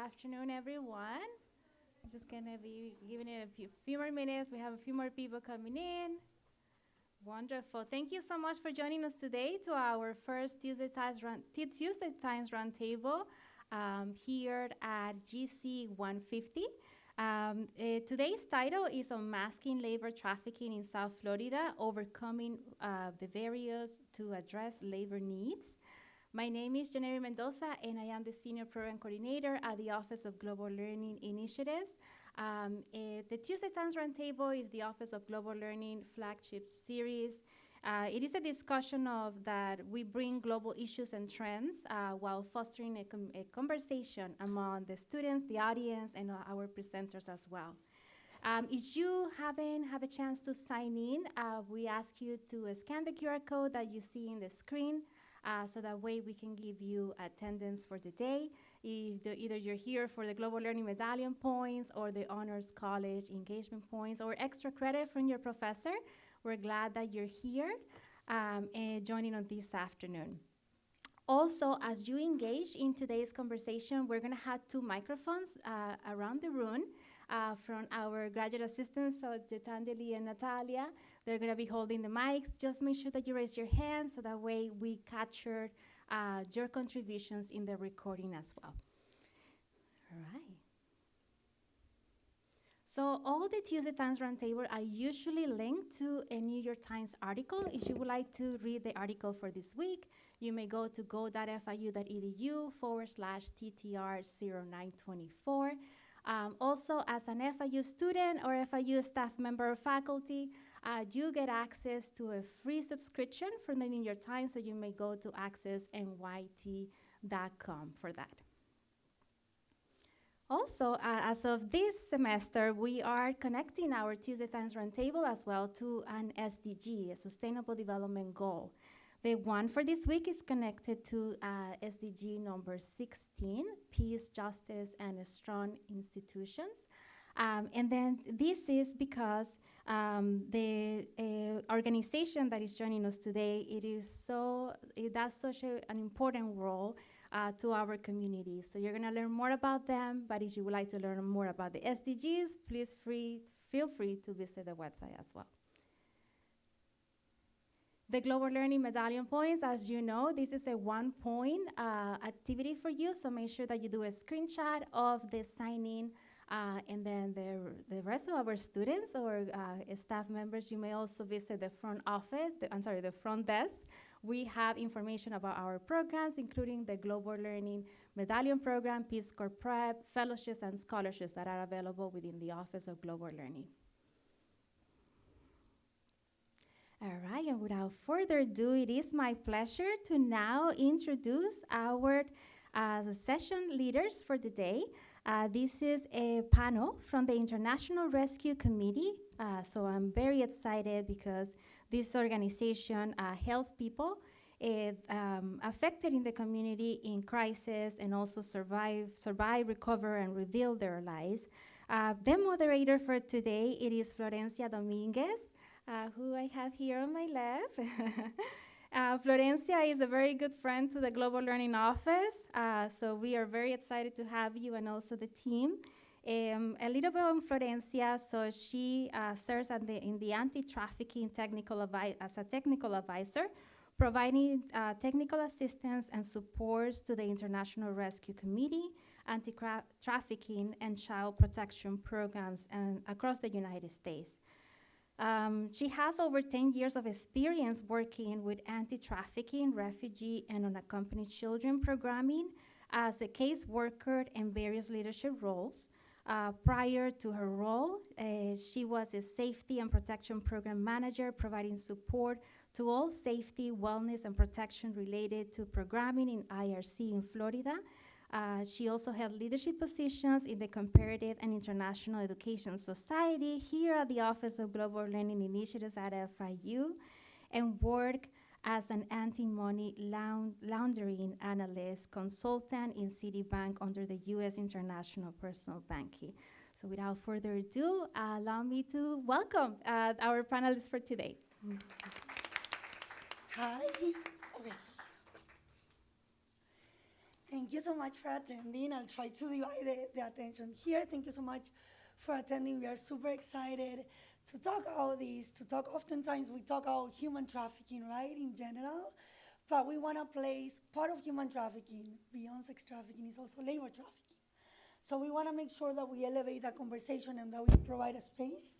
afternoon, everyone. I'm just going to be giving it a few more minutes. We have a few more people coming in. Wonderful. Thank you so much for joining us today to our first Tuesday Times Roundtable here at GC 150. Today's title is Unmasking Labor Trafficking in South Florida, Overcoming the Barriers to Address Labor Needs. My name is Janeri Mendoza, and I am the Senior Program Coordinator at the Office of Global Learning Initiatives. The Tuesday Times Roundtable is the Office of Global Learning flagship series. It is a discussion of that we bring global issues and trends while fostering a conversation among the students, the audience, and our presenters as well. If you haven't had a chance to sign in, we ask you to scan the QR code that you see in the screen. So that way we can give you attendance for the day. Either you're here for the Global Learning Medallion points or the Honors College engagement points or extra credit from your professor, we're glad that you're here and joining us this afternoon. Also, as you engage in today's conversation, we're going to have two microphones around the room from our graduate assistants, so Jitandeli and Natalia. They're going to be holding the mics. Just make sure that you raise your hand so that way we capture your contributions in the recording as well. All right. So all the Tuesday Times Roundtable are usually linked to a New York Times article. If you would like to read the article for this week, you may go to go.fiu.edu/TTR0924. Also, as an FIU student or FIU staff member or faculty, you get access to a free subscription from the New York Times, so you may go to accessnyt.com for that. Also, as of this semester, we are connecting our Tuesday Times Roundtable as well to an SDG, a Sustainable Development Goal. The one for this week is connected to SDG number 16, Peace, Justice, and Strong Institutions. And then this is because the organization that is joining us today, it does such an important role to our community. So you're going to learn more about them, but if you would like to learn more about the SDGs, please feel free to visit the website as well. The Global Learning Medallion points, as you know, this is a one-point activity for you, so make sure that you do a screenshot of the sign-in, and then the rest of our students or staff members, you may also visit the front office, the front desk. We have information about our programs, including the Global Learning Medallion Program, Peace Corps Prep, fellowships, and scholarships that are available within the Office of Global Learning. All right, and without further ado, it is my pleasure to now introduce our session leaders for the day. This is a panel from the International Rescue Committee, so I'm very excited because this organization helps people affected in the community in crisis and also survive, recover, and rebuild their lives. The moderator for today, it is Florencia Dominguez, who I have here on my left. Florencia is a very good friend to the Global Learning Office, so we are very excited to have you and also the team. A little bit on Florencia, so she serves in the Anti-trafficking as a technical advisor, providing technical assistance and supports to the International Rescue Committee, anti-trafficking, and child protection programs across the United States. She has over 10 years of experience working with anti-trafficking, refugee, and unaccompanied children programming as a caseworker in various leadership roles. Prior to her role, she was a safety and protection program manager, providing support to all safety, wellness, and protection related to programming in IRC in Florida. She also held leadership positions in the Comparative and International Education Society here at the Office of Global Learning Initiatives at FIU, and worked as an anti-money laundering analyst consultant in Citibank under the U.S. International Personal Banking. So without further ado, allow me to welcome our panelists for today. Hi. Okay. Thank you so much for attending. I'll try to divide the attention here. Thank you so much for attending. We are super excited to talk about this, oftentimes we talk about human trafficking, right, in general, but we want to place part of human trafficking, beyond sex trafficking, is also labor trafficking. So we want to make sure that we elevate that conversation and that we provide a space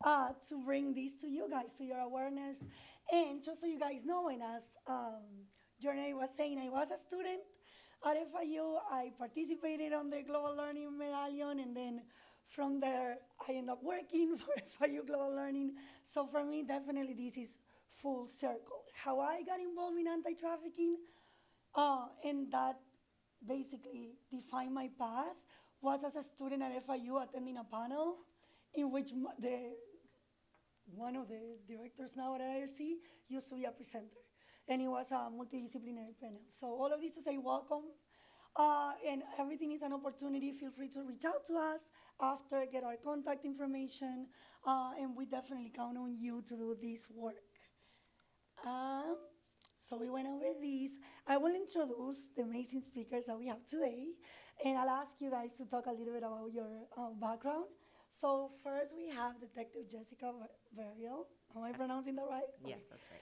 to bring this to you guys, to your awareness. And just so you guys know, and as Jornay was saying, I was a student at FIU. I participated on the Global Learning Medallion, and then from there, I ended up working for FIU Global Learning. So for me, definitely this is full circle. How I got involved in anti-trafficking, and that basically defined my path, was as a student at FIU attending a panel in which one of the directors now at IRC used to be a presenter. And it was a multidisciplinary panel. So all of this to say welcome. And everything is an opportunity. Feel free to reach out to us after, get our contact information, and we definitely count on you to do this work. So we went over these. I will introduce the amazing speakers that we have today, and I'll ask you guys to talk a little bit about your background. So first we have Detective Jessica Burial. Am I pronouncing that right? Yes, Okay. that's right.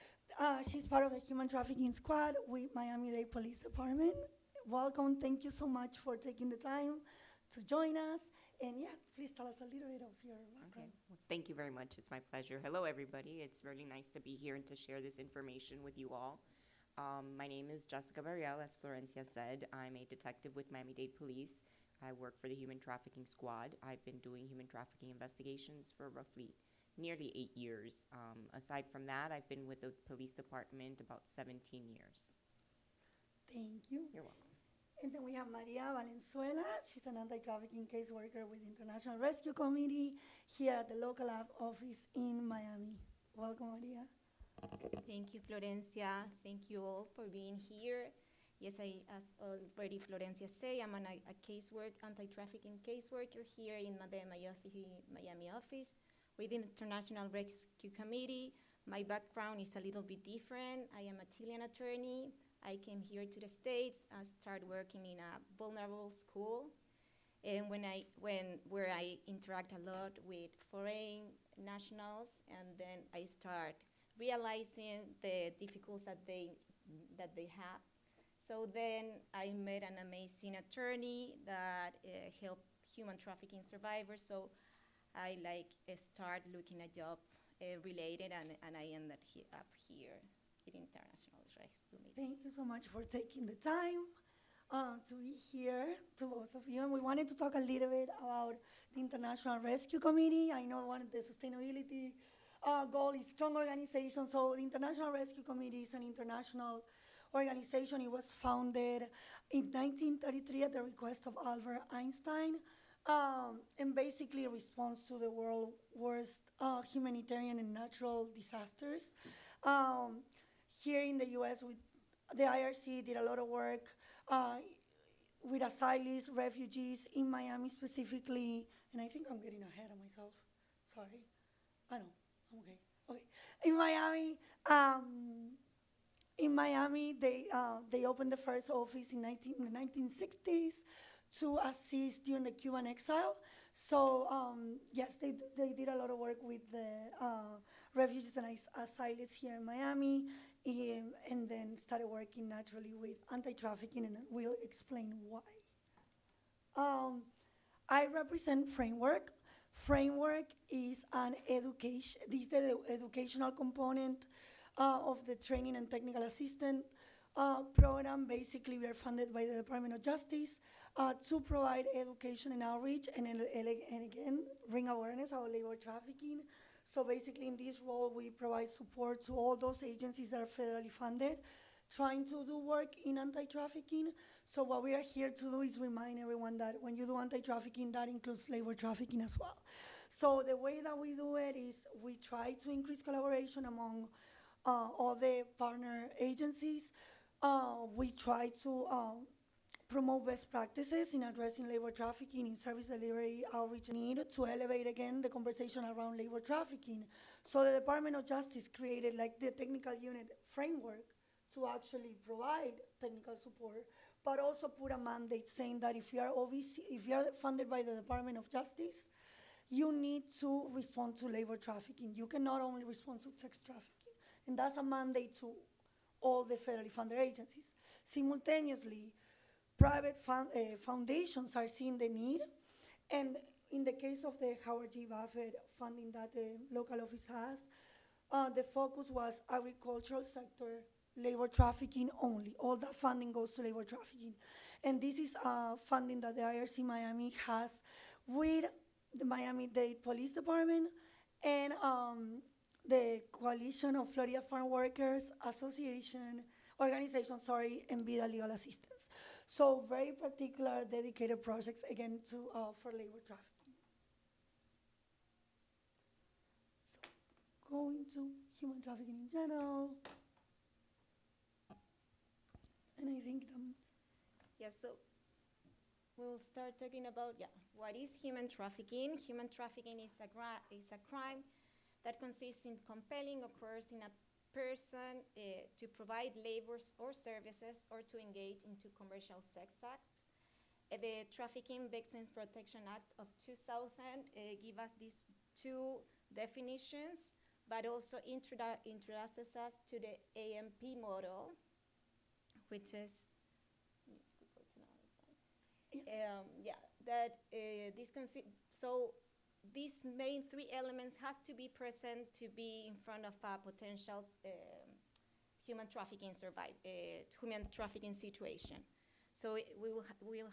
She's part of the Human Trafficking Squad with Miami-Dade Police Department. Welcome. Thank you so much for taking the time to join us. And yeah, please tell us a little bit of your background. Okay. Well, thank you very much. It's my pleasure. Hello, everybody. It's really nice to be here and to share this information with you all. My name is Jessica Burial, as Florencia said. I'm a detective with Miami-Dade Police. I work for the Human Trafficking Squad. I've been doing human trafficking investigations for roughly nearly 8 years. Aside from that, I've been with the police department about 17 years. Thank you. You're welcome. And then we have Maria Valenzuela. She's an anti-trafficking caseworker with the International Rescue Committee here at the local office in Miami. Welcome, Maria. Thank you, Florencia. Thank you all for being here. Yes, as already Florencia said, I'm a casework, anti-trafficking caseworker here in the Miami office with the International Rescue Committee. My background is a little bit different. I am a Chilean attorney. I came here to the States and started working in a vulnerable school, and where I interact a lot with foreign nationals, and then I start realizing the difficulties that they have. So then I met an amazing attorney that helped human trafficking survivors. So I start looking at job related, and I ended up here in International Rescue Committee. Thank you so much for taking the time to be here, to both of you. And we wanted to talk a little bit about the International Rescue Committee. I know one of the sustainability goal is strong organization. So the International Rescue Committee is an international organization. It was founded in 1933 at the request of Albert Einstein, and basically responds to the world's worst humanitarian and natural disasters. Here in the US, the IRC did a lot of work with asylees, refugees in Miami specifically, and I think I'm getting ahead of myself. Sorry. I know. I'm okay. Okay. In Miami, they opened the first office in the 1960s to assist during the Cuban exile. So yes, they did a lot of work with the refugees and asylees here in Miami, and then started working naturally with anti-trafficking, and we'll explain why. I represent Framework. Framework is an education. This is the educational component of the training and technical assistant program. Basically, we are funded by the Department of Justice to provide education and outreach, and again, bring awareness about labor trafficking. So basically, in this role, we provide support to all those agencies that are federally funded, trying to do work in anti-trafficking. So what we are here to do is remind everyone that when you do anti-trafficking, that includes labor trafficking as well. So the way that we do it is we try to increase collaboration among all the partner agencies. We try to promote best practices in addressing labor trafficking in service delivery, outreach, need to elevate again the conversation around labor trafficking. So the Department of Justice created the technical unit Framework to actually provide technical support but also put a mandate saying that if you are if you are funded by the Department of Justice, you need to respond to labor trafficking. You cannot only respond to sex trafficking. And that's a mandate to all the federally funded agencies. Simultaneously, private foundations are seeing the need. And in the case of the Howard G. Buffett funding that the local office has, the focus was agricultural sector, labor trafficking only. All that funding goes to labor trafficking. And this is funding that the IRC Miami has with the Miami-Dade Police Department and the Coalition of Florida Farm Workers Organization, and Vida Legal Assistance. So very particular dedicated projects, again, for labor trafficking. So going to human trafficking in general. And I think Yes, so we'll start talking about, what is human trafficking? Human trafficking is a crime that consists in compelling or coercing a person to provide labors or services or to engage into commercial sex acts. The Trafficking Victims Protection Act of 2000 give us these two definitions, but also introduces us to the AMP model, which is so these main three elements has to be present to be in front of a potential human trafficking situation. So we'll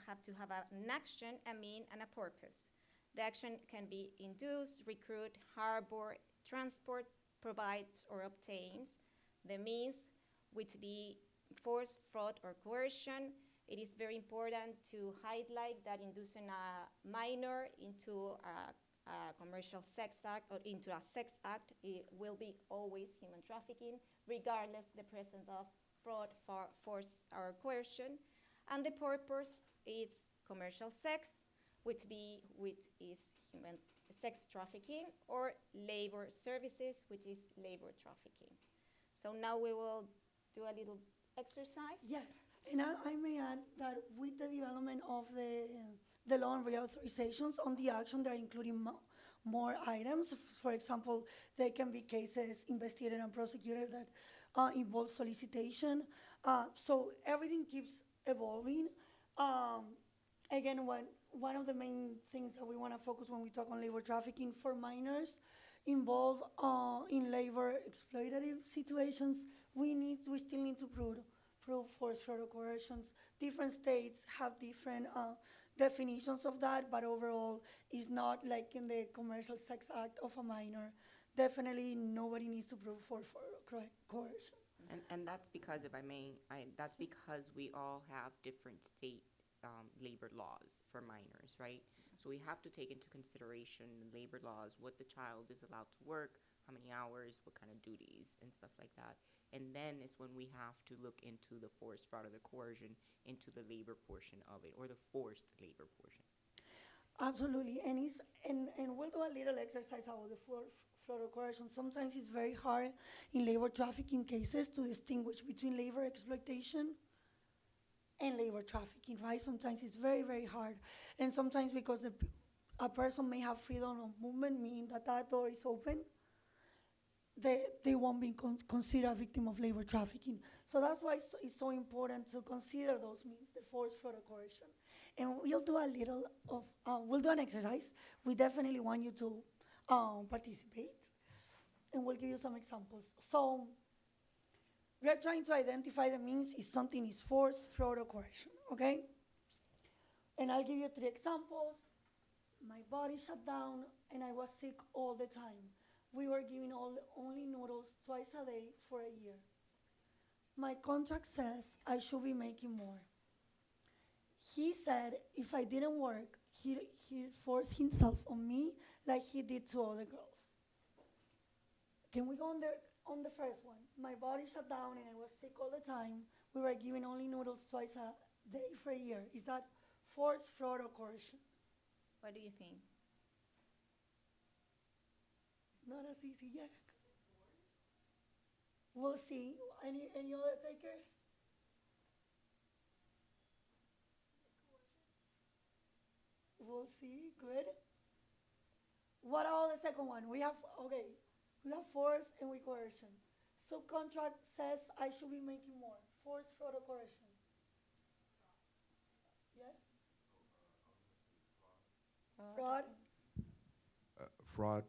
have to have an action, a mean, and a purpose. The action can be induce, recruit, harbor, transport, provides, or obtains. The means, which be force, fraud, or coercion. It is very important to highlight that inducing a minor into a commercial sex act or into a sex act, it will be always human trafficking, regardless the presence of fraud, force, or coercion. And the purpose is commercial sex, which is human sex trafficking, or labor services, which is labor trafficking. So now we will do a little exercise. yes. And I may add that with the development of the law and reauthorizations on the action, they're including more items. For example, there can be cases investigated and prosecuted that involve solicitation. So everything keeps evolving. Again, one of the main things that we want to focus when we talk on labor trafficking for minors involve in labor exploitative situations. We still need to prove force, fraud, or coercions. Different states have different definitions of that, but overall, it's not like in the commercial sex act of a minor. Definitely, nobody needs to prove force, fraud, or coercion. And that's because, if I may, that's because we all have different state labor laws for minors, right? So we have to take into consideration labor laws, what the child is allowed to work, how many hours, what kind of duties, and stuff like that. And then is when we have to look into the force, fraud, or the coercion into the labor portion of it, or the forced labor portion. Absolutely, and we'll do a little exercise about the fraud or coercion. Sometimes it's very hard in labor trafficking cases to distinguish between labor exploitation and labor trafficking, right? Sometimes it's very, very hard, and sometimes because a person may have freedom of movement, meaning that door is open, they won't be considered a victim of labor trafficking. So that's why it's so important to consider those means, the force, fraud, or coercion. And we'll do we'll do an exercise. We definitely want you to participate, and we'll give you some examples. So we are trying to identify the means if something is force, fraud, or coercion, okay? And I'll give you 3 examples. My body shut down, and I was sick all the time. We were giving only noodles twice a day for a year. My contract says I should be making more. He said if I didn't work, he forced himself on me like he did to other girls. Can we go on the first one? My body shut down and I was sick all the time. We were giving only noodles twice a day for a year. Is that force, fraud, or coercion? What do you think? Not as easy yet. We'll see. Any other takers? all C, good. What about the second one? We have force and we coercion. Subcontract says I should be making more. Force, fraud, or coercion? Yes? Fraud? Fraud.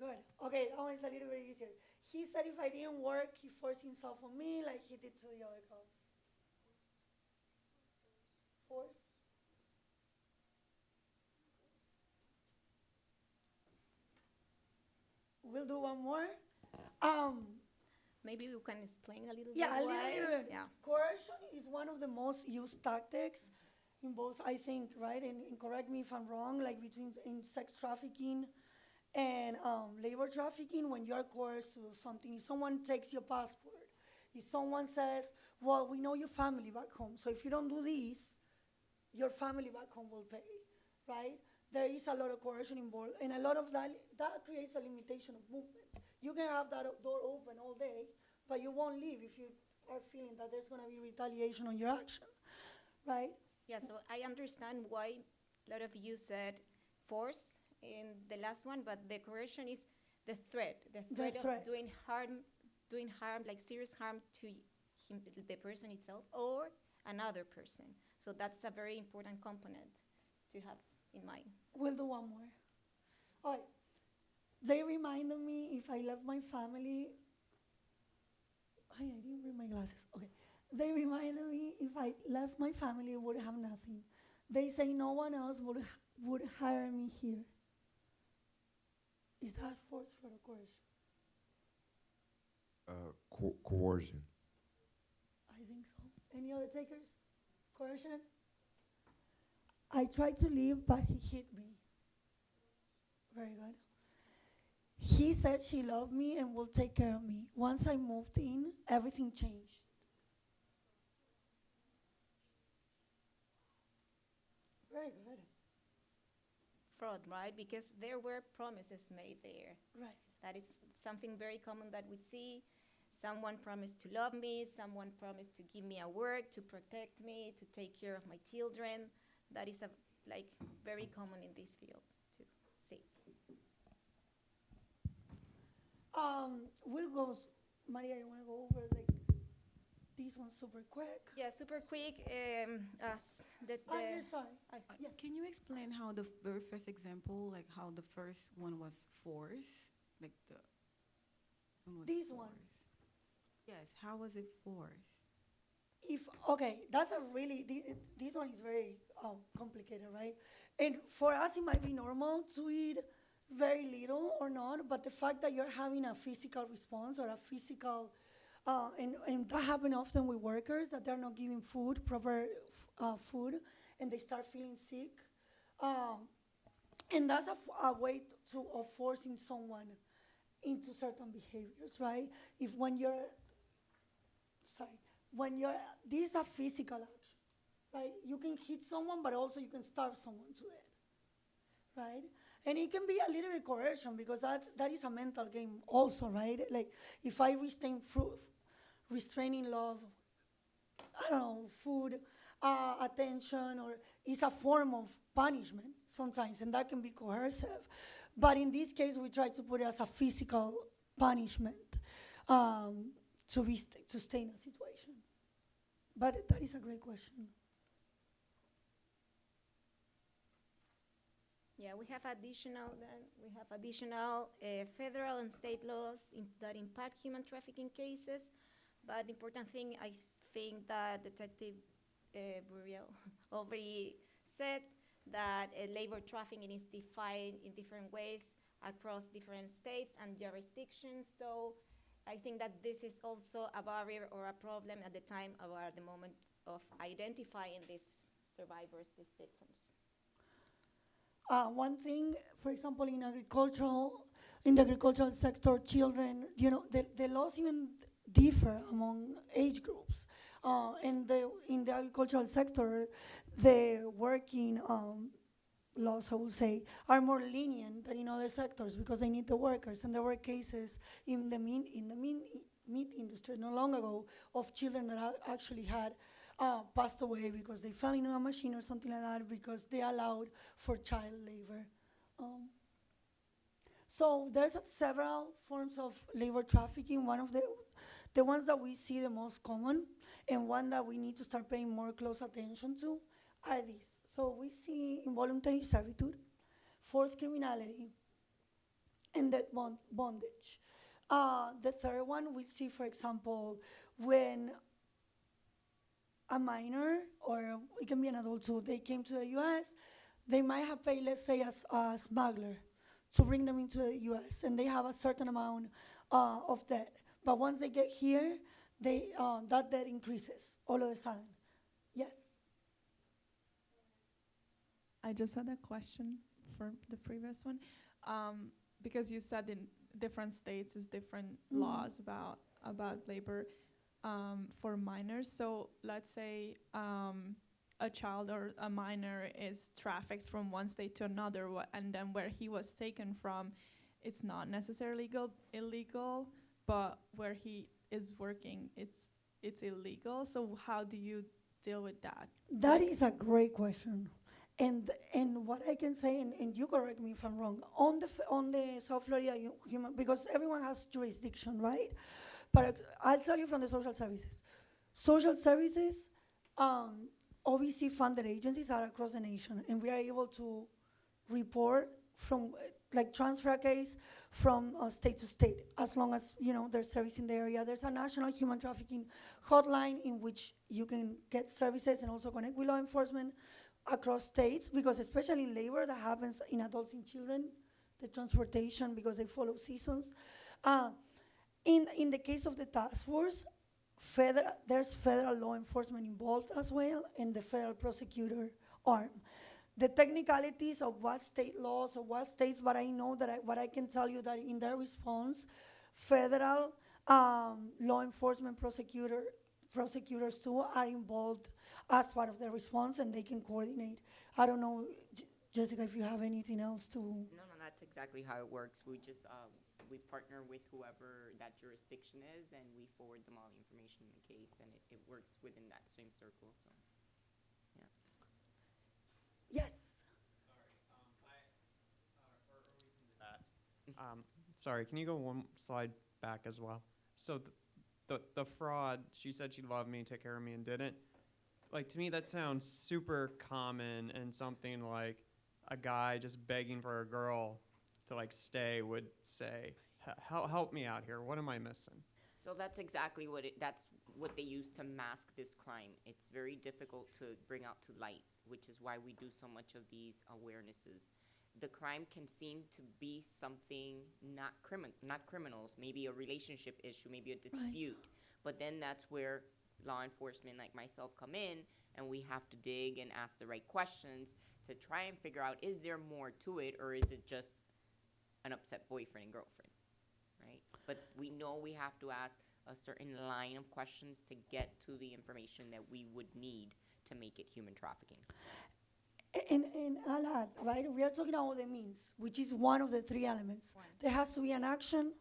Good. Okay, that one is a little bit easier. He said if I didn't work, he forced himself on me like he did to the other girls. Force? We'll do one more. Maybe you can explain a little Yeah, bit a why. little bit. Yeah. Coercion is one of the most used tactics in both, I think, right? And correct me if I'm wrong, like between in sex trafficking and labor trafficking, when you're coerced to do something. If someone takes your passport, if someone says, well, we know your family back home, so if you don't do this, your family back home will pay, right? There is a lot of coercion involved, and a lot of that creates a limitation of movement. You can have that door open all day, but you won't leave if you are feeling that there's going to be retaliation on your action, right? Yeah, so I understand why a lot of you said force in the last one, but the coercion is the threat threat. of doing harm, like serious harm to him, the person itself, or another person. So that's a very important component to have in mind. We'll do one more. All right. They reminded me if I left my family. I didn't bring my glasses. Okay. They reminded me if I left my family, I would have nothing. They say no one else would hire me here. Is that force, fraud, or coercion? Coercion. I think so. Any other takers? Coercion? I tried to leave, but he hit me. Very good. He said she loved me and will take care of me. Once I moved in, everything changed. Very good. Fraud, right? Because there were promises made there. Right. That is something very common that we see. Someone promised to love me, someone promised to give me a work, to protect me, to take care of my children. That is very common in this field to see. We'll go, Maria, you want to go over this one super quick? Yeah, super quick. Yeah, sorry. Yeah. Can you explain how the very first example, like how the first one was force, like the one was This force. one. Yes, how was it force? That's a really, this one is very complicated, right? And for us, it might be normal to eat very little or not, but the fact that you're having a physical response or a physical, and that happens often with workers, that they're not giving proper food, and they start feeling sick. And that's a way of forcing someone into certain behaviors, right? This is a physical action, right? You can hit someone, but also you can starve someone to death, right? And it can be a little bit coercion because that is a mental game also, right? Like if I restraining love, I don't know, food, attention, or it's a form of punishment sometimes, and that can be coercive. But in this case, we try to put it as a physical punishment to stay in a situation. But that is a great question. Yeah, we have additional federal and state laws that impact human trafficking cases. But the important thing, I think that Detective Burial already said that labor trafficking is defined in different ways across different states and jurisdictions. So I think that this is also a barrier or a problem at the time or at the moment of identifying these survivors, these victims. One thing, for example, in the agricultural sector, children, the laws even differ among age groups. In the agricultural sector, the working laws, I would say, are more lenient than in other sectors because they need the workers. And there were cases in the meat industry not long ago of children that actually had passed away because they fell into a machine or something like that because they allowed for child labor. Um, so there's several forms of labor trafficking. One of the ones that we see the most common and one that we need to start paying more close attention to are these. So we see involuntary servitude, forced criminality, and debt bondage. The third one we see, for example, when a minor, or it can be an adult too, they came to the US, they might have paid, let's say, a smuggler to bring them into the US, and they have a certain amount of debt. But once they get here, that debt increases all of a sudden. Yes? I just had a question for the previous one. Because you said in different states is different laws about labor for minors. So let's say a child or a minor is trafficked from one state to another, and then where he was taken from, it's not necessarily illegal, but where he is working, it's illegal. So how do you deal with that? That is a great question. And what I can say, and you correct me if I'm wrong, on the South Florida human, because everyone has jurisdiction, right? But I'll tell you from the social services. Social services, OVC-funded agencies are across the nation, and we are able to report from, like, transfer a case from state to state, as long as, there's service in the area. There's a national human trafficking hotline in which you can get services and also connect with law enforcement across states, because especially in labor that happens in adults and children, the transportation, because they follow seasons. In the case of the task force, there's federal law enforcement involved as well, and the federal prosecutor arm. The technicalities of what state laws or what states, but I know that what I can tell you that in their response, federal law enforcement prosecutors too are involved as part of the response, and they can coordinate. I don't know, Jessica, if you have anything else to. No, that's exactly how it works. We just, we partner with whoever that jurisdiction is, and we forward them all the information in the case, and it works within that same circle, so, yeah. Yes. Sorry, can you go one slide back as well? So the fraud, she said she loved me, took care of me, and didn't. Like, to me, that sounds super common, and something like a guy just begging for a girl to, like, stay would say. Help me out here. What am I missing? So that's exactly that's what they use to mask this crime. It's very difficult to bring out to light, which is why we do so much of these awarenesses. The crime can seem to be something not criminals, maybe a relationship issue, maybe a dispute. Right. But then that's where law enforcement like myself come in, and we have to dig and ask the right questions to try and figure out, is there more to it, or is it just an upset boyfriend and girlfriend, right? But we know we have to ask a certain line of questions to get to the information that we would need to make it human trafficking. And I'll add, right, we are talking about the means, which is one of the three elements. There has to be an action,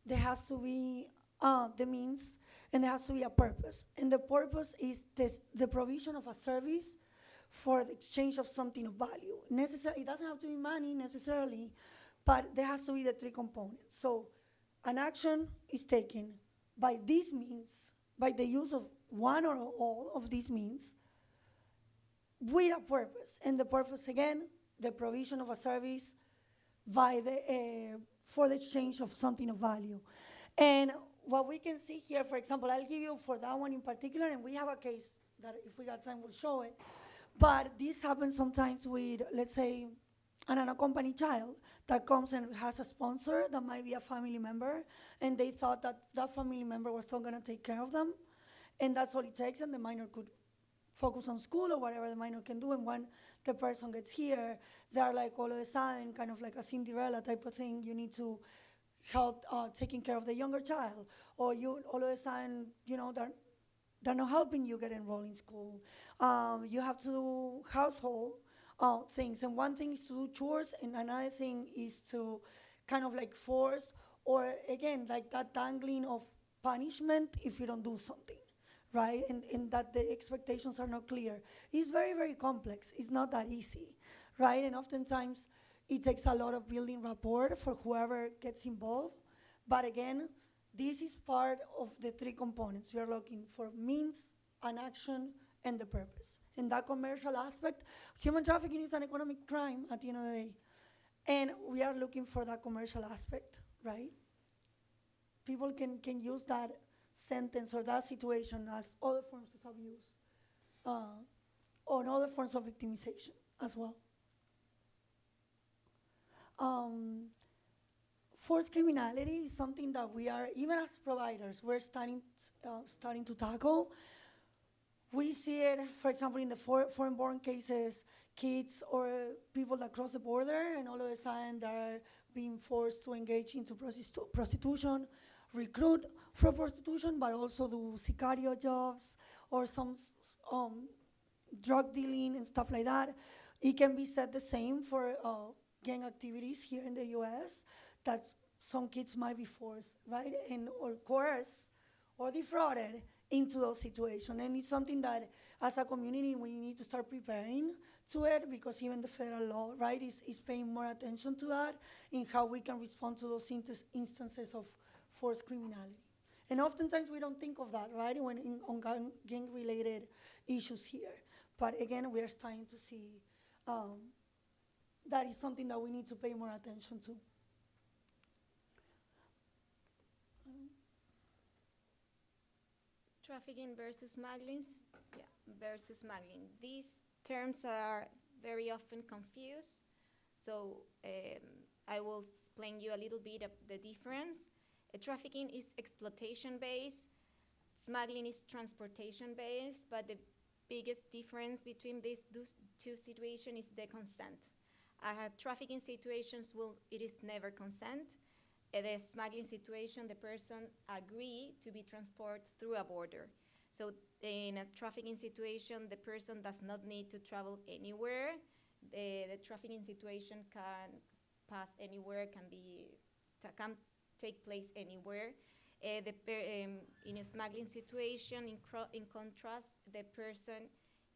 there has to be the means, and there has to be a purpose. And the purpose is the provision of a service for the exchange of something of value. It doesn't have to be money necessarily, but there has to be the three components. So an action is taken by these means, by the use of one or all of these means, with a purpose. And the purpose, again, the provision of a service for the exchange of something of value. And what we can see here, for example, I'll give you for that one in particular, and we have a case that if we got time, we'll show it. But this happens sometimes with, let's say, an unaccompanied child that comes and has a sponsor that might be a family member, and they thought that that family member was still gonna take care of them, and that's all it takes, and the minor could focus on school or whatever the minor can do, and when the person gets here, they're like all of a sudden, kind of like a Cinderella type of thing, you need to help taking care of the younger child, or you all of a sudden, they're not helping you get enrolled in school. You have to do household things, and one thing is to do chores, and another thing is to kind of like force, or again, like that dangling of punishment if you don't do something, right? And that the expectations are not clear. It's very, very complex. It's not that easy, right? And oftentimes it takes a lot of building rapport for whoever gets involved. But again, this is part of the three components. We are looking for means, an action, and the purpose. In that commercial aspect, human trafficking is an economic crime at the end of the day. And we are looking for that commercial aspect, right? People can use that sentence or that situation as other forms of abuse or other forms of victimization as well. Forced criminality is something that we are, even as providers, we're starting to tackle. We see it, for example, in the foreign-born cases, kids or people that cross the border and all of a sudden they're being forced to engage into prostitution, recruit for prostitution, but also do sicario jobs or some drug dealing and stuff like that. It can be said the same for gang activities here in the US, that some kids might be forced, right, and or coerced or defrauded into those situations. And it's something that as a community we need to start preparing to it, because even the federal law, right, is paying more attention to that in how we can respond to those instances of forced criminality. And oftentimes we don't think of that, right, when on gang-related issues here. But again, we are starting to see that is something that we need to pay more attention to. Trafficking versus smuggling. Versus smuggling. These terms are very often confused. So I will explain you a little bit of the difference. Trafficking is exploitation-based. Smuggling is transportation-based. But the biggest difference between these two situations is the consent. Trafficking situations, it is never consent. The smuggling situation, the person agree to be transported through a border. So in a trafficking situation, the person does not need to travel anywhere. The trafficking situation can pass anywhere, can take place anywhere. In a smuggling situation, in contrast, the person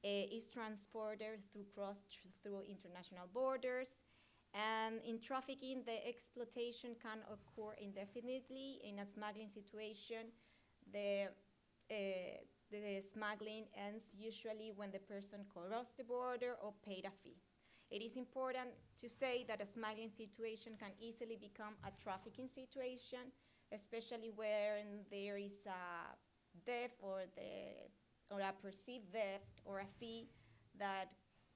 is transported through international borders. And in trafficking, the exploitation can occur indefinitely. In a smuggling situation, the smuggling ends usually when the person crossed the border or paid a fee. It is important to say that a smuggling situation can easily become a trafficking situation, especially when there is a theft or a perceived theft or a fee that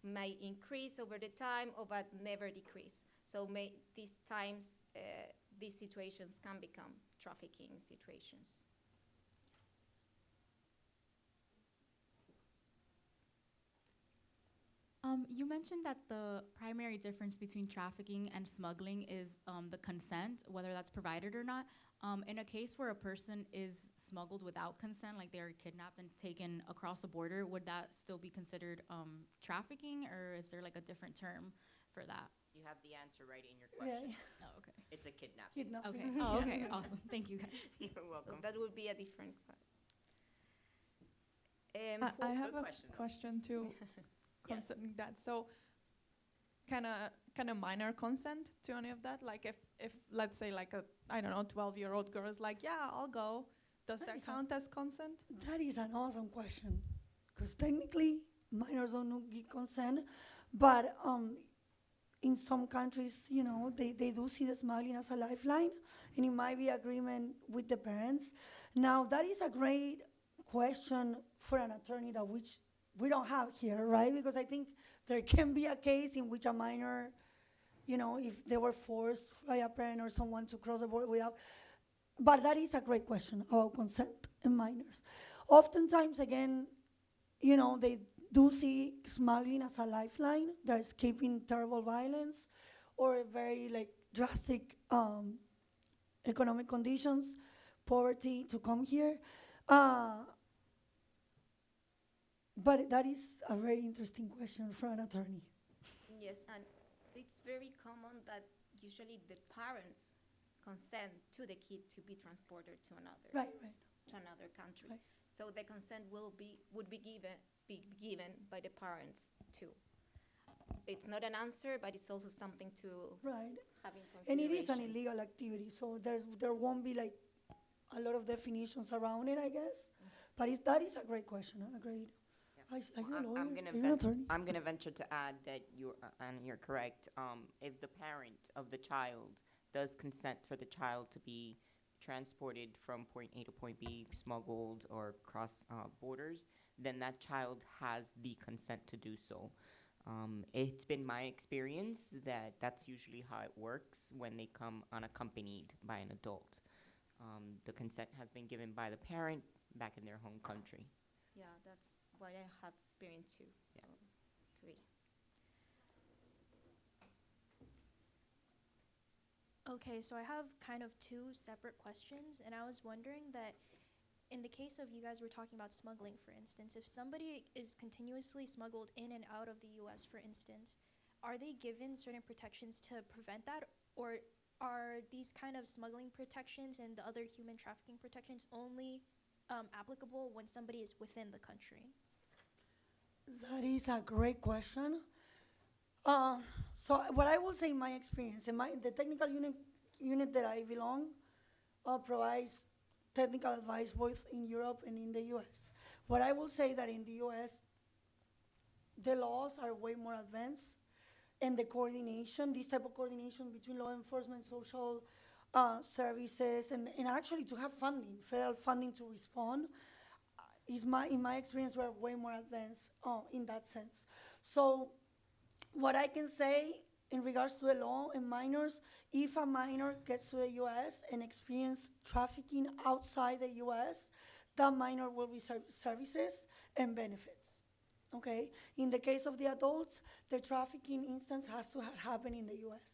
may increase over the time or but never decrease. So these situations can become trafficking situations. You mentioned that the primary difference between trafficking and smuggling is the consent, whether that's provided or not. In a case where a person is smuggled without consent, like they're kidnapped and taken across a border, would that still be considered trafficking, or is there like a different term for that? You have the answer right in your question. Yeah. Oh, okay. It's a kidnapping. Okay. Oh, okay. Awesome. Thank you, guys. You're welcome. So that would be a different I have Good a question, though. question too concerning that. So kind of minor consent to any of that? Like if let's say like a, I don't know, 12-year-old girl is like, yeah, I'll go. Does that count as consent? That is an awesome question, because technically minors don't give consent, but in some countries, you know, they do see the smuggling as a lifeline, and it might be agreement with the parents. Now, that is a great question for an attorney that which we don't have here, right? Because I think there can be a case in which a minor, you know, if they were forced by a parent or someone to cross the border without, but that is a great question about consent in minors. Oftentimes, again, you know, they do see smuggling as a lifeline. They're escaping terrible violence or very like drastic economic conditions, poverty to come here. But that is a very interesting question for an attorney. Yes, and it's very common that usually the parents consent to the kid to be transported to another Right. to another country. Right. So the consent would be given by the parents too. It's not an answer, but it's also something to Right. have in And it is an considerations. illegal activity, so there won't be like a lot of definitions around it, I guess. But that is a great question. Agreed. Yeah. Are you a Well, lawyer? I'm gonna Are you an attorney? I'm gonna venture to add that you're correct. If the parent of the child does consent for the child to be transported from point A to point B, smuggled or cross borders, then that child has the consent to do so. It's been my experience that that's usually how it works when they come unaccompanied by an adult. The consent has been given by the parent back in their home country. Yeah, that's what I had experienced too. So, agree. Okay, so I have kind of two separate questions, and I was wondering that in the case of you guys were talking about smuggling, for instance, if somebody is continuously smuggled in and out of the US, for instance, are they given certain protections to prevent that, or are these kind of smuggling protections and the other human trafficking protections only applicable when somebody is within the country? That is a great question. So what I will say in my experience, the technical unit that I belong provides technical advice both in Europe and in the US. What I will say that in the US, the laws are way more advanced, and the coordination, this type of coordination between law enforcement, social services, and actually to have funding, federal funding to respond, in my experience, we're way more advanced in that sense. So what I can say in regards to the law and minors, if a minor gets to the US and experience trafficking outside the US, that minor will receive services and benefits. Okay? In the case of the adults, the trafficking instance has to happen in the US.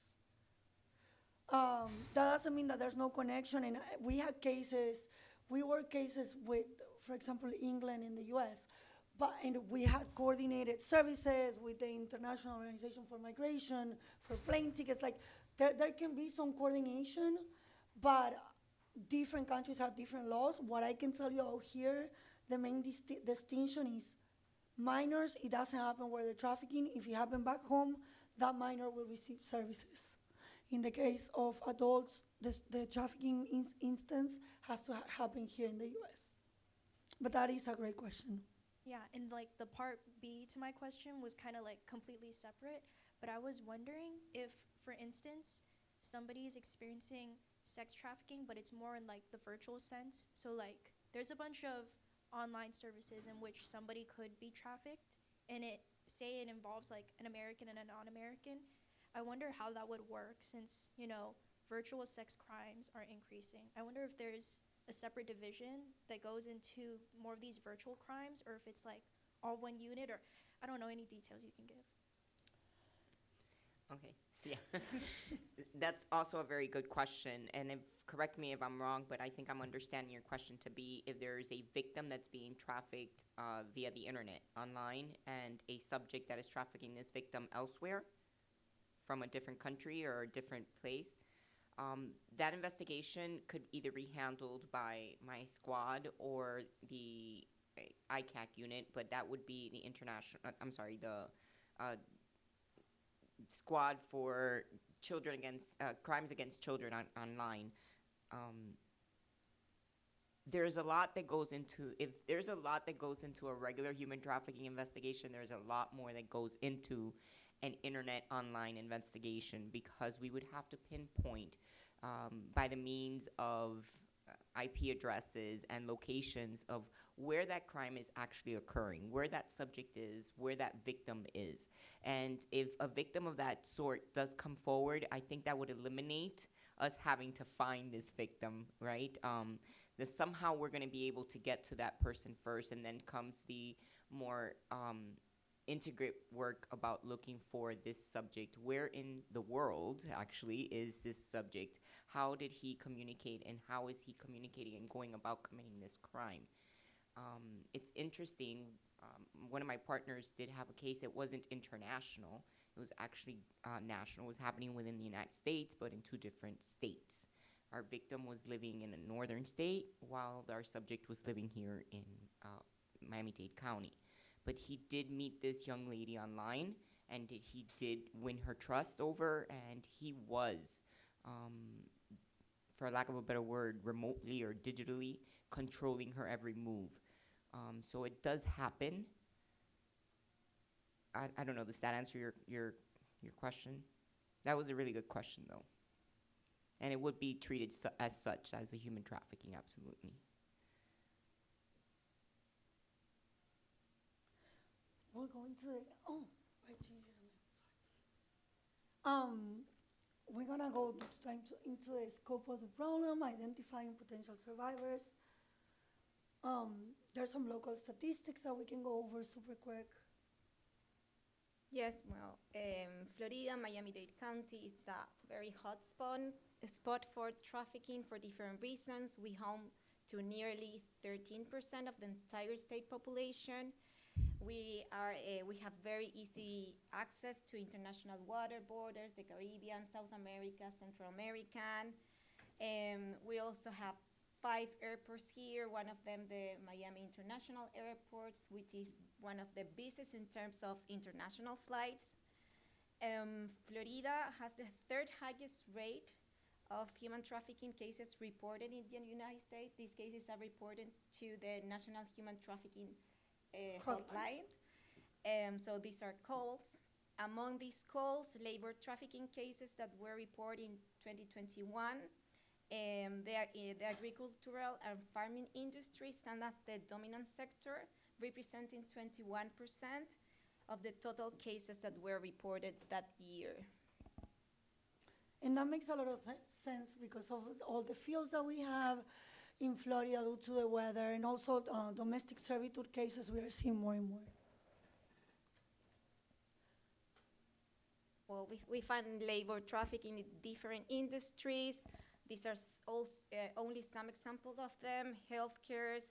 That doesn't mean that there's no connection, and we work cases with, for example, England and the US, and we had coordinated services with the International Organization for Migration, for plane tickets. Like, there can be some coordination, but different countries have different laws. What I can tell you out here, the main distinction is minors, it doesn't happen where they're trafficking. If it happened back home, that minor will receive services. In the case of adults, the trafficking instance has to happen here in the US. But that is a great question. Yeah, and like the part B to my question was kind of like completely separate, but I was wondering if, for instance, somebody is experiencing sex trafficking, but it's more in like the virtual sense. So like there's a bunch of online services in which somebody could be trafficked, and it involves like an American and a non-American. I wonder how that would work since, virtual sex crimes are increasing. I wonder if there's a separate division that goes into more of these virtual crimes, or if it's like all one unit, or I don't know any details you can give. Okay, so yeah, that's also a very good question, and correct me if I'm wrong, but I think I'm understanding your question to be if there is a victim that's being trafficked via the internet, online, and a subject that is trafficking this victim elsewhere from a different country or a different place. That investigation could either be handled by my squad or the ICAC unit, but that would be the squad for children against crimes against children online. There's a lot that goes into, if there's a lot that goes into a regular human trafficking investigation, there's a lot more that goes into an internet online investigation, because we would have to pinpoint by the means of IP addresses and locations of where that crime is actually occurring, where that subject is, where that victim is. And if a victim of that sort does come forward, I think that would eliminate us having to find this victim, right? That somehow we're going to be able to get to that person first, and then comes the more integrate work about looking for this subject. Where in the world actually is this subject? How did he communicate, and how is he communicating and going about committing this crime? It's interesting. One of my partners did have a case. It wasn't international. It was actually national. It was happening within the United States, but in 2 different states, Our victim was living in a northern state while our subject was living here in Miami-Dade County. But he did meet this young lady online, and he did win her trust over, and he was, for lack of a better word, remotely or digitally controlling her every move. So it does happen. I don't know, does that answer your question? That was a really good question, though. And it would be treated as such, as a human trafficking, absolutely. We're going to I changed it. Sorry. We're gonna go into the scope of the problem, identifying potential survivors. There's some local statistics that we can go over super quick. Yes, well, Florida, Miami-Dade County is a very hot spot for trafficking for different reasons. We home to nearly 13% of the entire state population. We have very easy access to international water borders, the Caribbean, South America, Central American. We also have 5 airports here, one of them the Miami International Airport, which is one of the busiest in terms of international flights. Florida has the 3rd highest rate of human trafficking cases reported in the United States. These cases are reported to the National Human Trafficking hotline. So these are calls. Among these calls, labor trafficking cases that were reported in 2021, the agricultural and farming industry stand as the dominant sector, representing 21% of the total cases that were reported that year. And that makes a lot of sense because of all the fields that we have in Florida due to the weather, and also domestic servitude cases we are seeing more and more. Well, we find labor trafficking in different industries. These are only some examples of them: healthcare,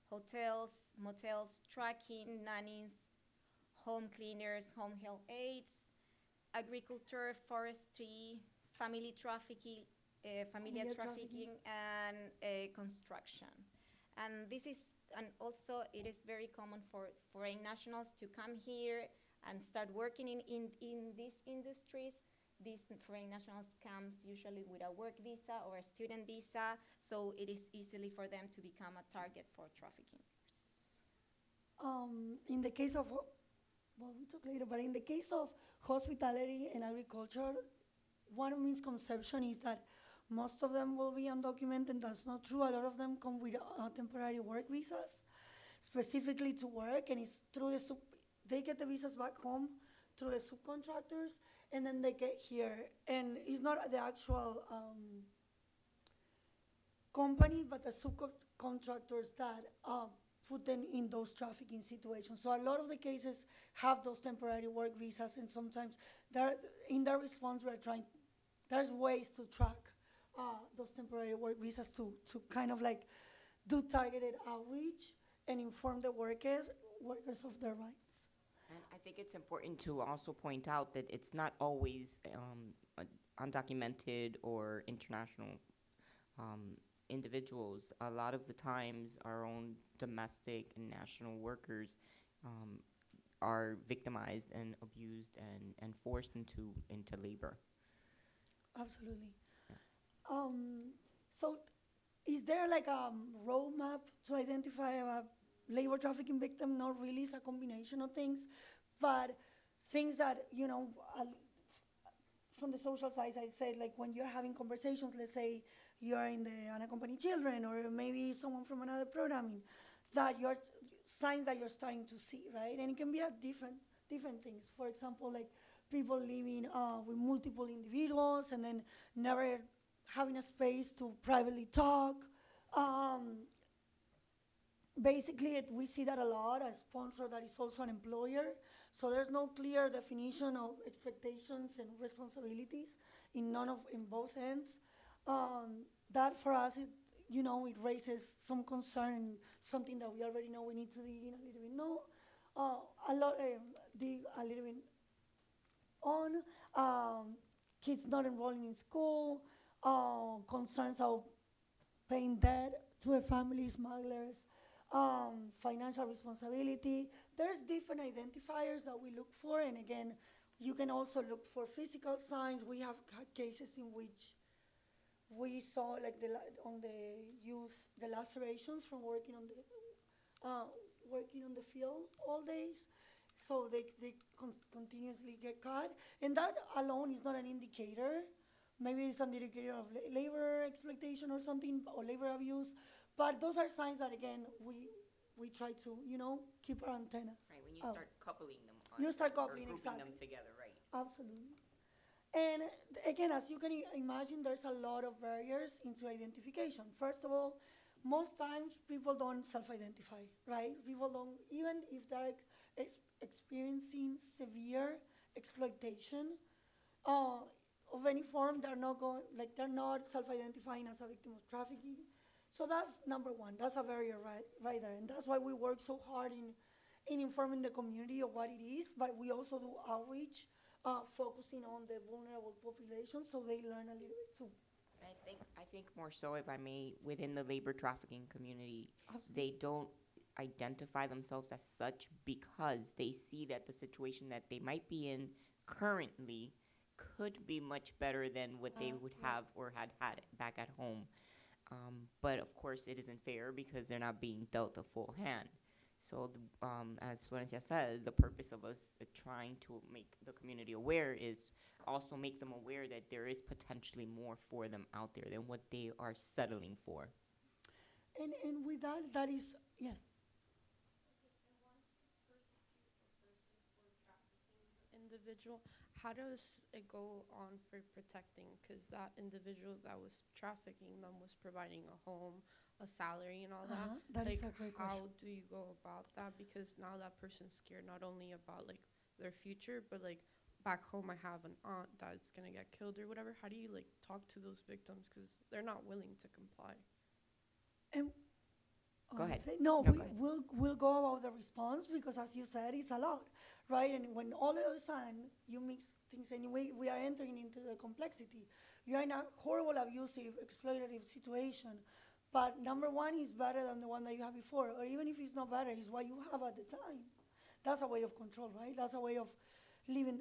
hotels, motels, trucking, nannies, home cleaners, home health aides, agriculture, forestry, family trafficking, familiar trafficking, and construction. And also it is very common for foreign nationals to come here and start working in these industries. These foreign nationals come usually with a work visa or a student visa, so it is easily for them to become a target for trafficking. In the case of, we'll talk later, but in the case of hospitality and agriculture, one misconception is that most of them will be undocumented, and that's not true. A lot of them come with temporary work visas, specifically to work, and it's through they get the visas back home through the subcontractors, and then they get here. And it's not the actual company, but the subcontractors that put them in those trafficking situations. So a lot of the cases have those temporary work visas, and sometimes in their response, there's ways to track those temporary work visas to kind of like do targeted outreach and inform the workers of their rights. And I think it's important to also point out that it's not always undocumented or international individuals. A lot of the times, our own domestic and national workers are victimized and abused and forced into labor. Absolutely. So is there like a roadmap to identify a labor trafficking victim? Not really, it's a combination of things, but things that, from the social side, I say, like when you're having conversations, let's say you're in the unaccompanied children, or maybe someone from another programming, that you're signs that you're starting to see, right? And it can be at different things. For example, like people living with multiple individuals and then never having a space to privately talk. Basically, we see that a lot. A sponsor that is also an employer. So there's no clear definition of expectations and responsibilities in both ends. That for us, it raises some concern, and something that we already know we need to dig in a little bit. Dig a little bit on kids not enrolling in school, concerns of paying debt to a family, smugglers, financial responsibility. There's different identifiers that we look for, and again, you can also look for physical signs. We have had cases in which we saw like on the youth the lacerations from working on the field all days, so they continuously get caught, and that alone is not an indicator. Maybe it's an indicator of labor exploitation or something, or labor abuse, but those are signs that again we try to keep our antennas. Right, when you out. start coupling them on. You start or coupling, grouping exactly. them together, right? Absolutely. And again, as you can imagine, there's a lot of barriers into identification. First of all, most times people don't self-identify, right? People don't, even if they're experiencing severe exploitation of any form, they're not self-identifying as a victim of trafficking. So that's number one. That's a barrier right there, and that's why we work so hard in informing the community of what it is. But we also do outreach, focusing on the vulnerable population, so they learn a little bit too. I think more so, if I may, within the labor trafficking community, they don't identify themselves as such because they see that the situation that they might be in currently could be much better than what they would have or had back at home. But of course, it isn't fair because they're not being dealt a full hand. So, as Florencia says, the purpose of us trying to make the community aware is also make them aware that there is potentially more for them out there than what they are settling for. And with that is, yes. Individual, how does it go on for protecting? Because that individual that was trafficking them was providing a home, a salary, and all that. That is Like, a great how question. do you go about that? Because now that person's scared not only about like their future, but like back home I have an aunt that's gonna get killed or whatever. How do you like talk to those victims? Because they're not willing to comply. And Go ahead. No, No, go ahead. we'll go about the response because, as you said, it's a lot, right? And when all of a sudden you mix things and we are entering into the complexity, you're in a horrible, abusive, exploitative situation. But number one is better than the one that you had before, or even if it's not better, it's what you have at the time. That's a way of control, right? That's a way of living.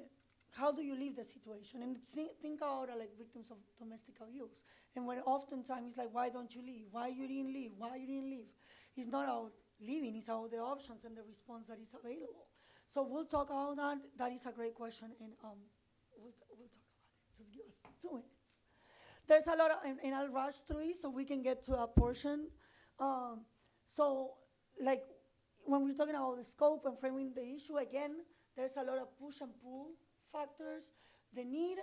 How do you leave the situation? And think about like victims of domestic abuse. And when oftentimes it's like, why don't you leave? Why you didn't leave? Why you didn't leave? It's not about leaving, it's about the options and the response that is available. So we'll talk about that. That is a great question, and we'll talk about it. Just give us 2 minutes. There's a lot of, and I'll rush through it so we can get to a portion. So, like, when we're talking about the scope and framing the issue, again, there's a lot of push and pull factors. The need,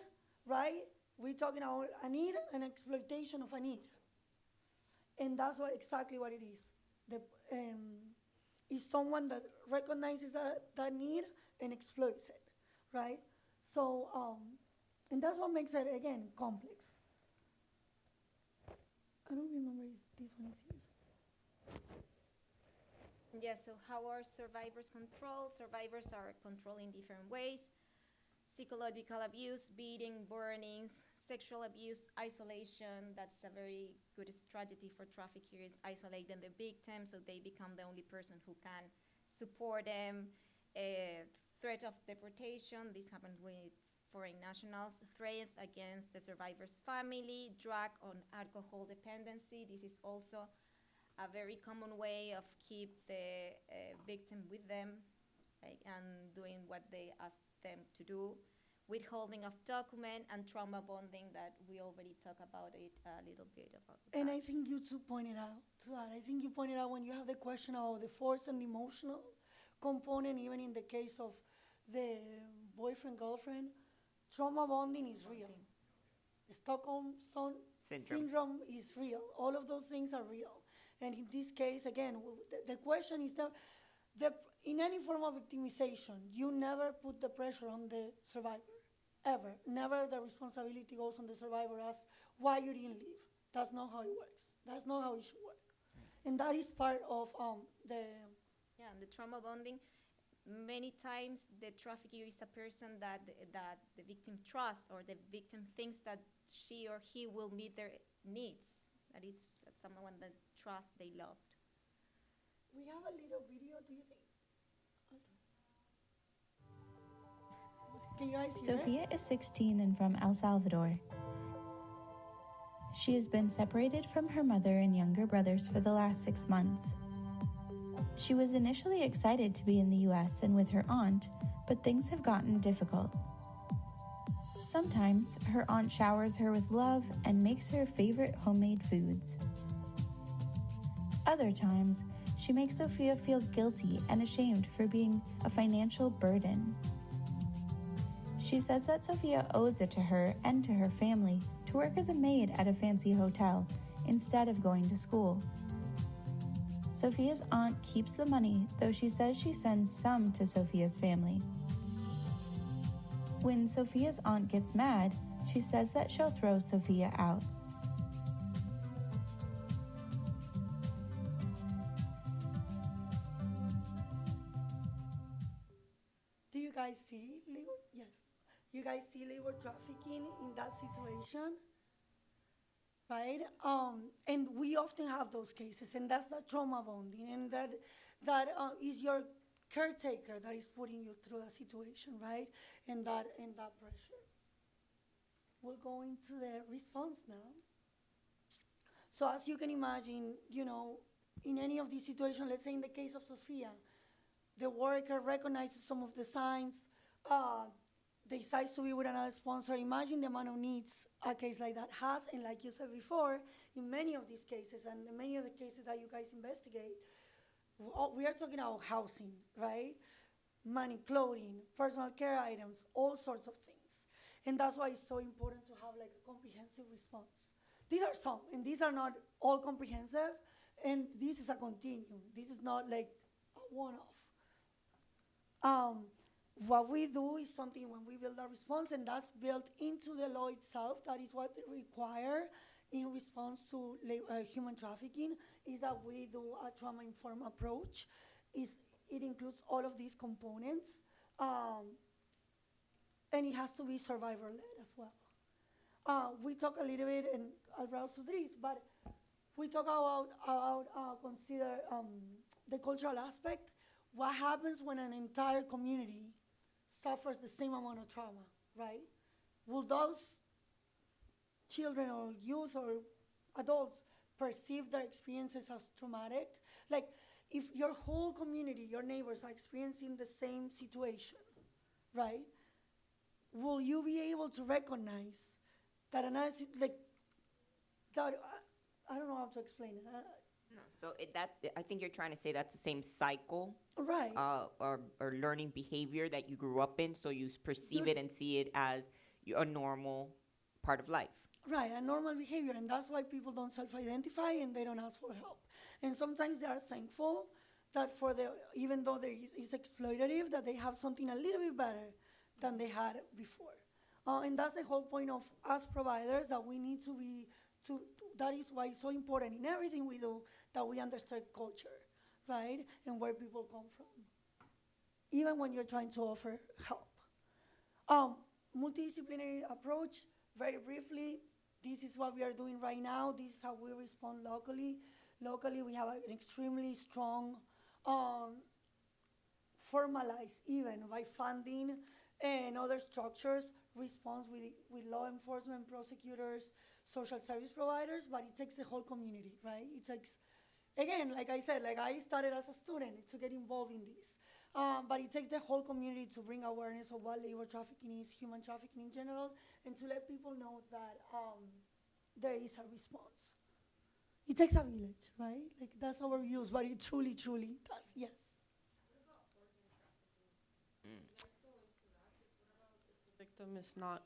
right? We're talking about a need and exploitation of a need. And that's exactly what it is. Is someone that recognizes that need and exploits it, right? So, and that's what makes it, again, complex. I don't remember if this one is here. Yes, so how are survivors controlled? Survivors are controlled in different ways. Psychological abuse, beating, burnings, sexual abuse, isolation. That's a very good strategy for traffickers, isolating the victim so they become the only person who can support them. Threat of deportation, this happens with foreign nationals. Threat against the survivor's family, drug or alcohol dependency. This is also a very common way of keep the victim with them, and doing what they ask them to do. Withholding of document and trauma bonding that we already talked about it a little bit about. And that. I think you too pointed out to that. I think you pointed out when you have the question of the force and the emotional component, even in the case of the boyfriend-girlfriend, trauma bonding is real. Stockholm syndrome is real. All of those things are real. And in this case, again, the question is that in any form of victimization, you never put the pressure on the survivor, ever. Never the responsibility goes on the survivor as why you didn't leave. That's not how it works. That's not how it should work. And that is part of the... Yeah, and the trauma bonding, many times the trafficker is a person that the victim trusts, or the victim thinks that she or he will meet their needs. That is someone that trusts, they loved. We have a little video, do you think? Okay. Can you guys hear it? Sofia is 16 and from El Salvador. She has been separated from her mother and younger brothers for the last 6 months. She was initially excited to be in the US and with her aunt, but things have gotten difficult. Sometimes her aunt showers her with love and makes her favorite homemade foods. Other times, she makes Sofia feel guilty and ashamed for being a financial burden. She says that Sofia owes it to her and to her family to work as a maid at a fancy hotel instead of going to school. Sofia's aunt keeps the money, though she says she sends some to Sofia's family. When Sofia's aunt gets mad, she says that she'll throw Sofia out. Do you guys see labor? Yes. You guys see labor trafficking in that situation? Right? And we often have those cases, and that's the trauma bonding, and that is your caretaker that is putting you through a situation, right? And that pressure. We'll go into the response now. So as you can imagine, in any of these situations, let's say in the case of Sofia, the worker recognizes some of the signs, decides to be with another sponsor. Imagine the amount of needs a case like that has, and like you said before, in many of these cases, and in many of the cases that you guys investigate, we are talking about housing, right? Money, clothing, personal care items, all sorts of things. And that's why it's so important to have like a comprehensive response. These are some, and these are not all comprehensive, and this is a continuum. This is not like a one-off. What we do is something when we build a response, and that's built into the law itself. That is what they require in response to human trafficking, is that we do a trauma-informed approach. It includes all of these components, and it has to be survivor-led as well. We talk a little bit, and I'll browse through this, but we talk about consider the cultural aspect. What happens when an entire community suffers the same amount of trauma, right? Will those children or youth or adults perceive their experiences as traumatic? Like, if your whole community, your neighbors are experiencing the same situation, right? Will you be able to recognize that I don't know how to explain it. No, so I think you're trying to say that's the same cycle, Right. or learning behavior that you grew up in, so you perceive it and see it as a normal part of life. Right, a normal behavior, and that's why people don't self-identify and they don't ask for help. And sometimes they are thankful that even though it's exploitative, that they have something a little bit better than they had before. And that's the whole point of us providers, that we need to be, that is why it's so important in everything we do that we understand culture, right? And where people come from, even when you're trying to offer help. Multidisciplinary approach, very briefly, this is what we are doing right now. This is how we respond locally. Locally, we have an extremely strong, formalized even by funding and other structures, response with law enforcement, prosecutors, social service providers, but it takes the whole community, right? It takes, again, like I said, like I started as a student to get involved in this. But it takes the whole community to bring awareness of what labor trafficking is, human trafficking in general, and to let people know that there is a response. It takes a village, right? Like that's our views, but it truly, truly does, yes. Victim is not.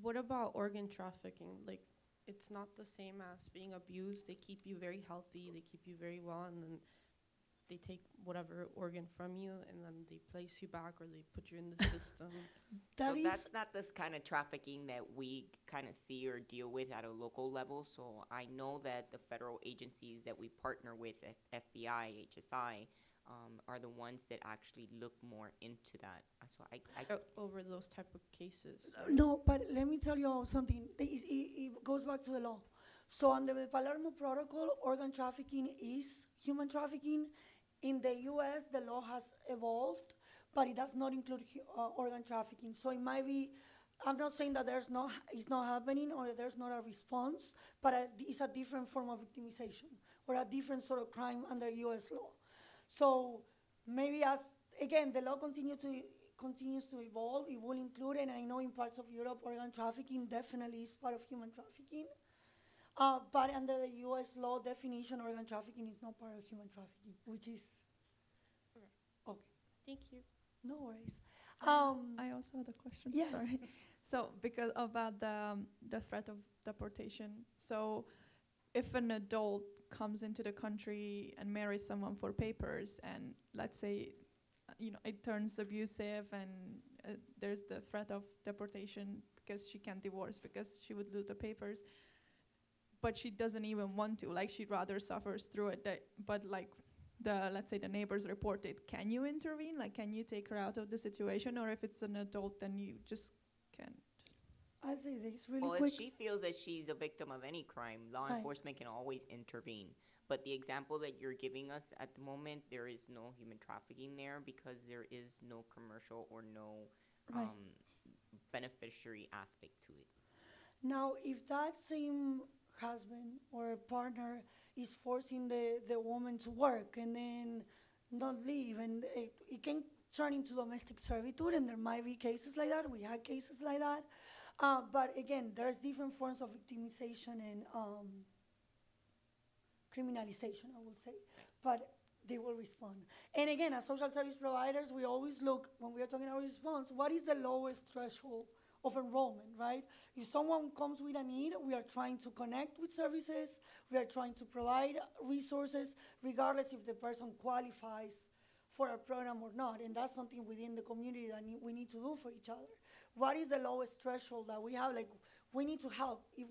What about organ trafficking? Like, it's not the same as being abused. They keep you very healthy, they keep you very well, and then they take whatever organ from you, and then they place you back, or they put you in the system. That's not this kind of trafficking that we kind of see or deal with at a local level. So I know that the federal agencies that we partner with, FBI, HSI, are the ones that actually look more into that. So Over those type of cases. No, but let me tell you something. It goes back to the law. So under the Palermo Protocol, organ trafficking is human trafficking. In the U.S., the law has evolved, but it does not include organ trafficking. So it might be, I'm not saying that it's not happening or that there's not a response, but it's a different form of victimization or a different sort of crime under U.S. law. So maybe again, the law continues to evolve. It will include, and I know in parts of Europe, organ trafficking definitely is part of human trafficking. But under the U.S. law definition, organ trafficking is not part of human trafficking, which is okay. Thank you. No worries. I also had a question. Yes. Sorry. So because about the threat of deportation. So if an adult comes into the country and marries someone for papers, and let's say, it turns abusive, and there's the threat of deportation because she can't divorce because she would lose the papers, but she doesn't even want to. Like, she'd rather suffers through it. But like, let's say the neighbors report it. Can you intervene? Like, can you take her out of the situation? Or if it's an adult, then you just can't. I'll say this really Well, quick. if she feels that she's a victim of any crime, law Right. enforcement can always intervene. But the example that you're giving us at the moment, there is no human trafficking there because there is no commercial or no Right. beneficiary aspect to it. Now, if that same husband or partner is forcing the woman to work and then not leave, and it can turn into domestic servitude, and there might be cases like that. We had cases like that. But again, there's different forms of victimization and criminalization, I will say. But they will respond. And again, as social service providers, we always look, when we are talking about response, what is the lowest threshold of enrollment, right? If someone comes with a need, we are trying to connect with services, we are trying to provide resources, regardless if the person qualifies for a program or not. And that's something within the community that we need to do for each other. What is the lowest threshold that we have? Like, we need to help. If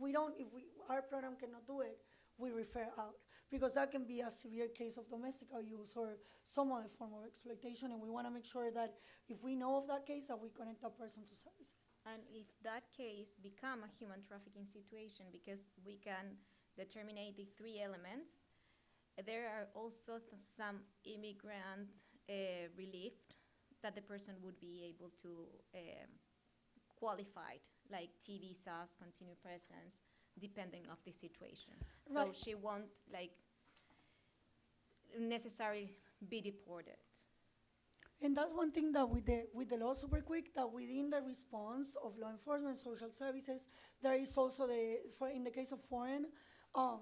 our program cannot do it, we refer out. Because that can be a severe case of domestic abuse or some other form of exploitation, and we want to make sure that if we know of that case, that we connect that person to services. And if that case become a human trafficking situation, because we can determine the 3 elements, there are also some immigrant relief that the person would be able to qualify, like T visas, continued presence, depending of the situation. So Right. she won't necessarily be deported. And that's one thing that with the law, super quick, that within the response of law enforcement, social services, there is also in the case of foreign,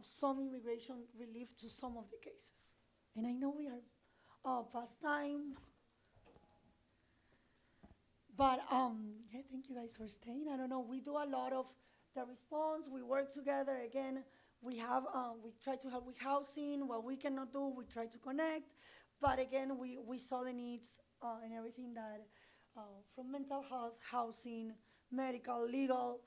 some immigration relief to some of the cases. And I know we are past time. But yeah, thank you guys for staying. I don't know, we do a lot of the response. We work together. Again, we try to help with housing. What we cannot do, we try to connect. But again, we saw the needs and everything that from mental health, housing, medical, legal,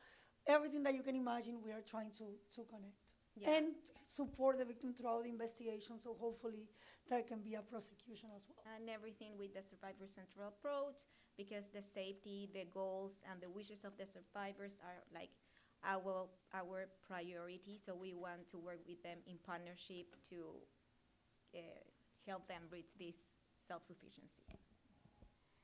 everything that you can imagine, we are trying to connect. Yeah. And support the victim throughout the investigation, so hopefully there can be a prosecution as well. And everything with the survivor central approach, because the safety, the goals, and the wishes of the survivors are like our priority. So we want to work with them in partnership to help them reach this self-sufficiency.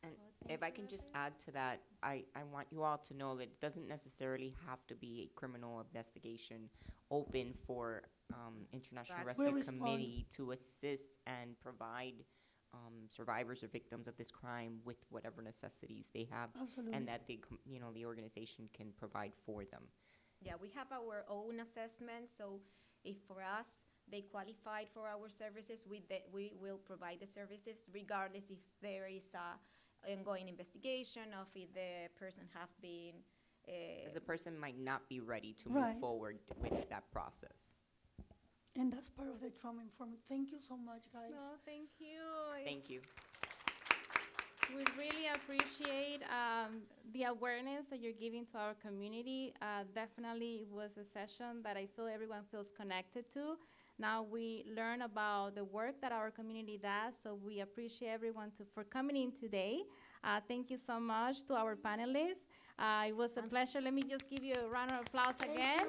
And if I can just add to that, I want you all to know that it doesn't necessarily have to be a criminal investigation open for International That's- Rescue We'll respond. Committee to assist and provide survivors or victims of this crime with whatever necessities they have, Absolutely. and that the organization can provide for them. Yeah, we have our own assessment, so if for us they qualified for our services, we will provide the services regardless if there is a ongoing investigation of if the person have been Because the person might not be ready to Right. move forward with that process. And that's part of the trauma informed. Thank you so much, guys. No, thank you. Thank you. We really appreciate the awareness that you're giving to our community. Definitely it was a session that I feel everyone feels connected to. Now we learn about the work that our community does, so we appreciate everyone for coming in today. Thank you so much to our panelists. It was a pleasure. Let me just give you a round of applause again.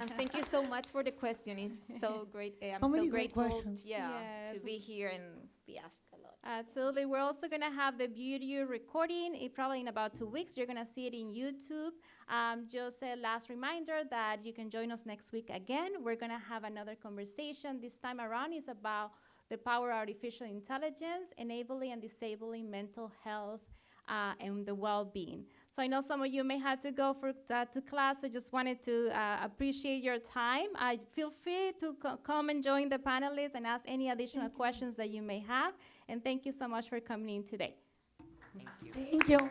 And thank you so much for the question. It's so great. I'm So many so great grateful questions. Yes. to be here and be asked a lot. Absolutely. We're also going to have the video recording. Probably in about 2 weeks, you're going to see it in YouTube. Just a last reminder that you can join us next week again. We're going to have another conversation. This time around is about the power of artificial intelligence, enabling and disabling mental health and the well-being. So I know some of you may have to go to class, so just wanted to appreciate your time. Feel free to come and join the panelists and ask any additional questions that you may have. And thank you so much for coming in today. Thank you. Thank you.